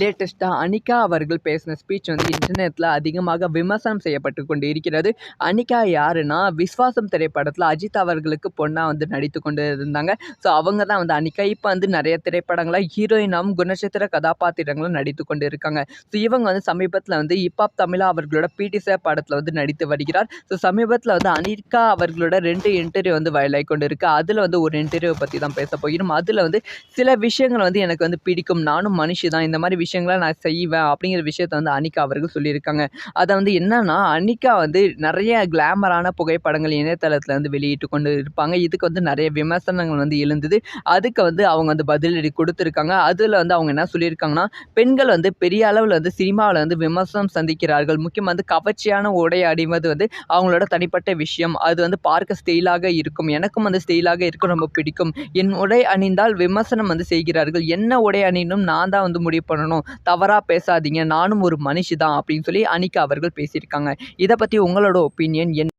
லேட்டஸ்டா அனிகா அவர்கள் பேசின ஸ்பீச் வந்து இன்டர்நெட்ல அதிகமாக விமர்சனம் செய்யப்பட்டு கொண்டு இருக்கிறது. அனிகா யாருன்னா, விஸ்வாசம் திரைப்படத்துல அஜித் அவர்களுக்கு பொண்ணா வந்து நடித்து கொண்டு இருந்தாங்க. ஸோ அவங்க தான் வந்து அனிகா. இப்போ வந்து நிறைய திரைப்படங்கள ஹீரோயினாவும் குணச்சித்திர கதாபாத்திரங்களும் நடித்து கொண்டு இருக்காங்க. ஸோ இவங்க வந்து சமீபத்தில் வந்து ஹிப்ஹாப் தமிழா அவர்களோட பிடிசே படத்தில் வந்து நடித்து வருகிறார். ஸோ சமீபத்தில் வந்து அனிகா அவர்களோட 2 இன்டர்வியூ வந்து வயலாகி கொண்டு இருக்கு. அதில் வந்து ஒரு இன்டர்வியூ பற்றி தான் பேச போகிறோம். அதில் வந்து சில விஷயங்கள் வந்து எனக்கு வந்து பிடிக்கும், நானும் மனுஷி தான், இந்த மாதிரி விஷயங்களை நான் செய்வேன் அப்படிங்கிற விஷயத்த வந்து அனிகா அவர்கள் சொல்லியிருக்காங்க. அதை வந்து என்னன்னா, அனிகா வந்து நிறைய கிளாமரான புகைப்படங்கள் இணையதளத்தில் வந்து வெளியிட்டு கொண்டு இருப்பாங்க. இதுக்கு வந்து நிறைய விமர்சனங்கள் வந்து எழுந்தது. அதுக்கு வந்து அவங்க வந்து பதிலடி கொடுத்துருக்காங்க. அதில் வந்து அவங்க என்ன சொல்லியிருக்காங்கன்னா, பெண்கள் வந்து பெரிய அளவில் வந்து சினிமாவில் வந்து விமர்சனம் சந்திக்கிறார்கள். முக்கியமாக வந்து கவர்ச்சியான உடை அணிவது வந்து அவங்களோட தனிப்பட்ட விஷயம். அது வந்து பார்க்க ஸ்டைலாக இருக்கும், எனக்கும் அந்த ஸ்டைலாக இருக்கும், ரொம்ப பிடிக்கும். என் உடை அணிந்தால் விமர்சனம் வந்து செய்கிறார்கள். என்ன உடை அணியணும் நான் தான் வந்து முடிவு பண்ணணும், தவறா பேசாதீங்க, நானும் ஒரு மனுஷி தான் அப்படின்னு சொல்லி அனிகா அவர்கள் பேசியிருக்காங்க. இதை பற்றி உங்களோட ஒப்பீனியன் என்ன?